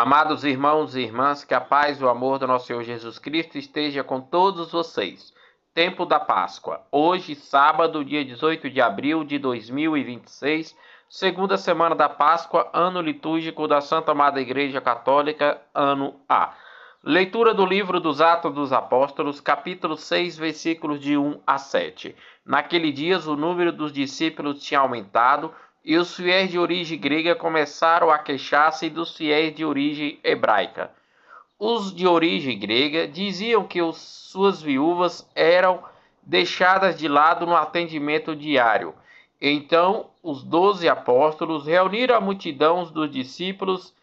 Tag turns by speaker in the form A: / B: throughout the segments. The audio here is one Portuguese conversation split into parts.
A: Amados irmãos e irmãs, que a paz e o amor do nosso Senhor Jesus Cristo esteja com todos vocês. Tempo da Páscoa. Hoje, sábado, dia 18 de abril de 2026, segunda semana da Páscoa, ano litúrgico da Santa Amada Igreja Católica, ano A. Leitura do livro dos Atos dos Apóstolos, capítulo 6, versículos de 1 a 7. Naquele dia, o número dos discípulos tinha aumentado, e os fiéis de origem grega começaram a queixar-se dos fiéis de origem hebraica. Os de origem grega diziam que suas viúvas eram deixadas de lado no atendimento diário. Então, os 12 apóstolos reuniram a multidão dos discípulos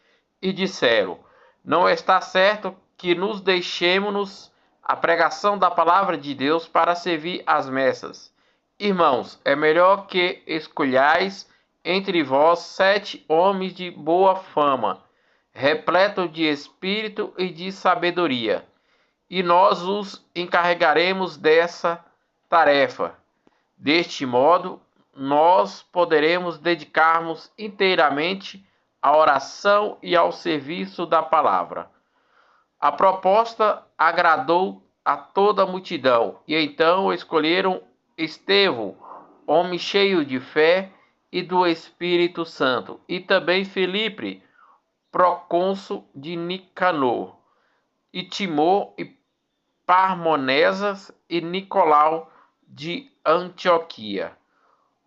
A: e disseram: Não está certo que nos deixemos a pregação da palavra de Deus para servir às messas. Irmãos, é melhor que escolhais entre vós 7 homens de boa fama, repletos de espírito e de sabedoria, e nós os encarregaremos dessa tarefa. Deste modo, nós poderemos dedicar-nos inteiramente à oração e ao serviço da palavra. A proposta agradou a toda a multidão, e então escolheram Estevão, homem cheio de fé e do Espírito Santo, e também Filipe, procônsul de Nicanor, e Timor e Parmonesas e Nicolau de Antioquia,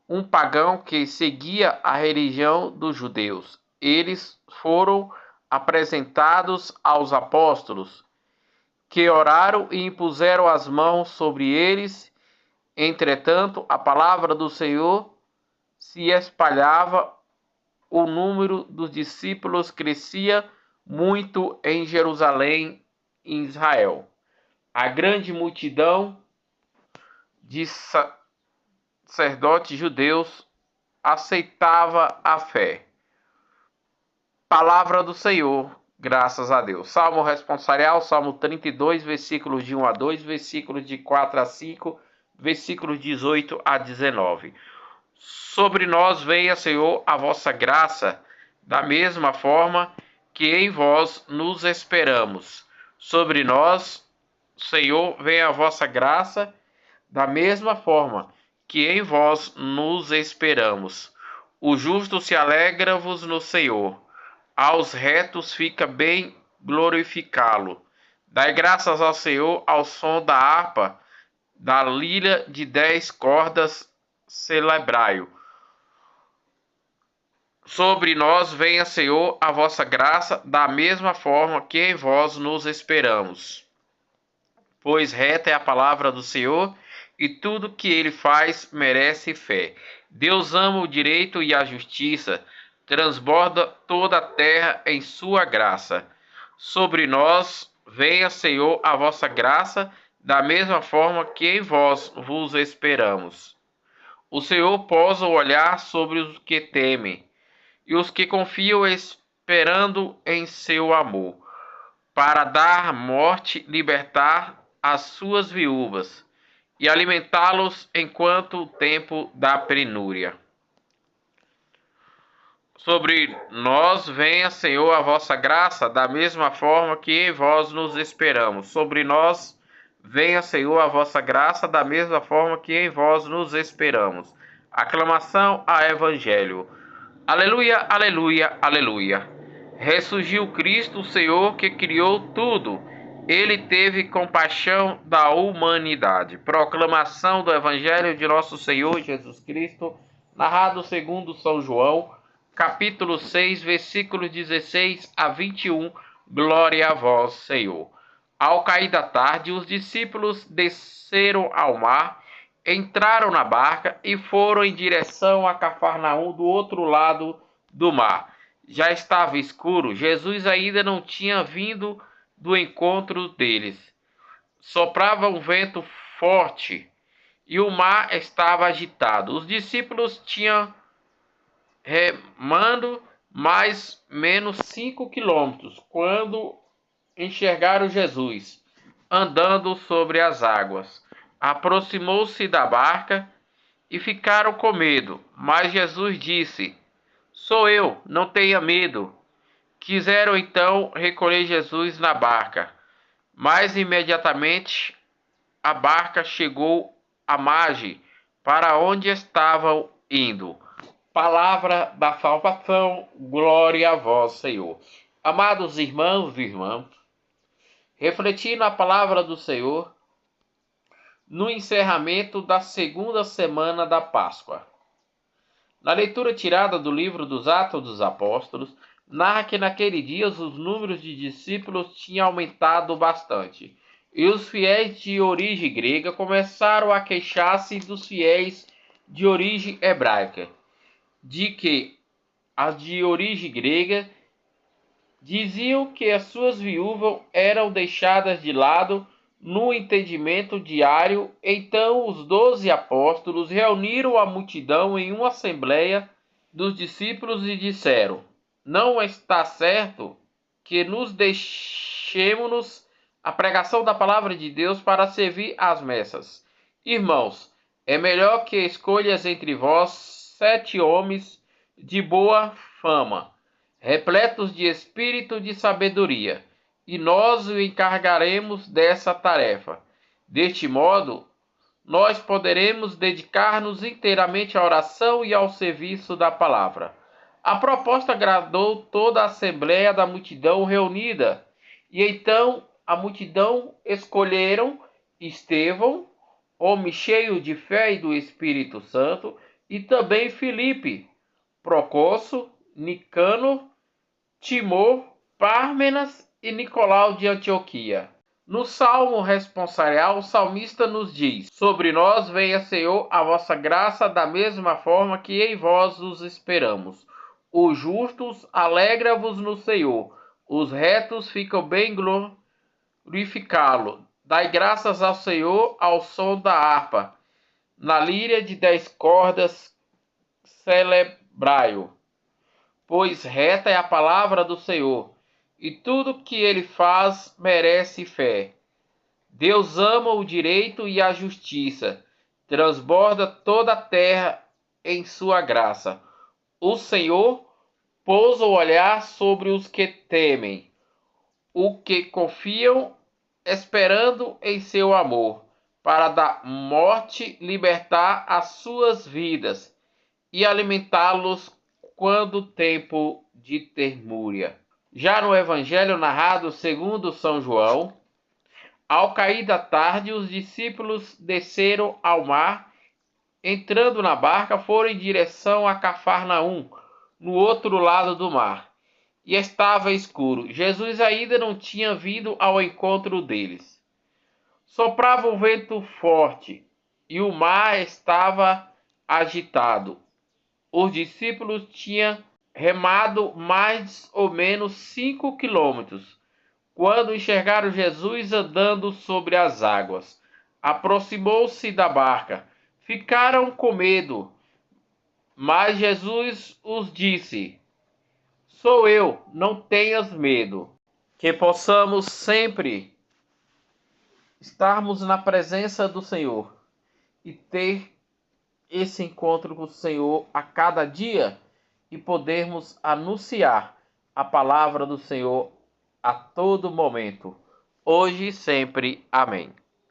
A: um pagão que seguia a religião dos judeus. Eles foram apresentados aos apóstolos, que oraram e impuseram as mãos sobre eles. Entretanto, a palavra do Senhor se espalhava, o número dos discípulos crescia muito em Jerusalém e em Israel. A grande multidão de sacerdotes judeus aceitava a fé. Palavra do Senhor, graças a Deus. Salmo responsorial, Salmo 32, versículos de 1 a 2, versículos de 4 a 5, versículos 18 a 19. Sobre nós venha, Senhor, a vossa graça, da mesma forma que em vós nos esperamos. Sobre nós, Senhor, venha a vossa graça, da mesma forma que em vós nos esperamos. O justo se alegra-vos no Senhor. Aos retos fica bem glorificá-lo. Dai graças ao Senhor ao som da harpa, da lira de 10 cordas celebrai-o. Sobre nós venha, Senhor, a vossa graça, da mesma forma que em vós nos esperamos. Pois reta é a palavra do Senhor, e tudo que ele faz merece fé. Deus ama o direito e a justiça, transborda toda a terra em sua graça. Sobre nós venha, Senhor, a vossa graça, da mesma forma que em vós vos esperamos. O Senhor pousa o olhar sobre os que temem, e os que confiam esperando em seu amor, para dar morte, libertar as suas viúvas, e alimentá-los enquanto o tempo da penúria. Sobre nós venha, Senhor, a vossa graça, da mesma forma que em vós nos esperamos. Sobre nós venha, Senhor, a vossa graça, da mesma forma que em vós nos esperamos. Aclamação a Evangelho. Aleluia, aleluia, aleluia. Ressurgiu Cristo, o Senhor, que criou tudo. Ele teve compaixão da humanidade. Proclamação do Evangelho de nosso Senhor Jesus Cristo, narrado segundo São João, capítulo 6, versículos 16 a 21. Glória a vós, Senhor. Ao cair da tarde, os discípulos desceram ao mar, entraram na barca e foram em direção a Cafarnaum, do outro lado do mar. Já estava escuro, Jesus ainda não tinha vindo do encontro deles. Soprava um vento forte e o mar estava agitado. Os discípulos tinham remando mais menos 5 quilômetros quando enxergaram Jesus andando sobre as águas. Aproximou-se da barca e ficaram com medo, mas Jesus disse: Sou eu, não tenha medo. Quiseram então recolher Jesus na barca, mas imediatamente a barca chegou à margem para onde estavam indo. Palavra da salvação, glória a vós, Senhor. Amados irmãos e irmãs, refletindo a palavra do Senhor no encerramento da segunda semana da Páscoa. Na leitura tirada do livro dos Atos dos Apóstolos, narra que naquele dia os números de discípulos tinham aumentado bastante, e os fiéis de origem grega começaram a queixar-se dos fiéis de origem hebraica, de que as de origem grega diziam que as suas viúvas eram deixadas de lado no entendimento diário. Então os 12 apóstolos reuniram a multidão em uma assembleia dos discípulos e disseram: não está certo que nos deixemos a pregação da palavra de Deus para servir às messas. Irmãos, é melhor que escolhas entre vós 7 homens de boa fama, repletos de espírito de sabedoria, e nós o encarregaremos dessa tarefa. Deste modo, nós poderemos dedicar-nos inteiramente à oração e ao serviço da palavra. A proposta agradou toda a assembleia da multidão reunida, e então a multidão escolheram Estevão, homem cheio de fé e do Espírito Santo, e também Filipe, Procócio, Nicano, Timor, Pármenas e Nicolau de Antioquia. No Salmo responsorial, o salmista nos diz: sobre nós venha, Senhor, a vossa graça da mesma forma que em vós os esperamos. Os justos alegra-vos no Senhor, os retos ficam bem glorificá-lo. Dai graças ao Senhor ao som da harpa, na líria de 10 cordas celebrai-o. Pois reta é a palavra do Senhor, e tudo que ele faz merece fé. Deus ama o direito e a justiça, transborda toda a terra em sua graça. O Senhor pousa o olhar sobre os que temem, o que confiam, esperando em seu amor, para da morte libertar as suas vidas e alimentá-los quando tempo de termúria. Já no Evangelho narrado segundo São João, ao cair da tarde, os discípulos desceram ao mar, entrando na barca, foram em direção a Cafarnaum, no outro lado do mar, e estava escuro. Jesus ainda não tinha vindo ao encontro deles. Soprava um vento forte, e o mar estava agitado. Os discípulos tinham remado mais ou menos 5 quilômetros, quando enxergaram Jesus andando sobre as águas. Aproximou-se da barca. Ficaram com medo, mas Jesus os disse: sou eu, não tenhas medo. Que possamos sempre estarmos na presença do Senhor e ter esse encontro com o Senhor a cada dia e podermos anunciar a palavra do Senhor a todo momento, hoje e sempre. Amém.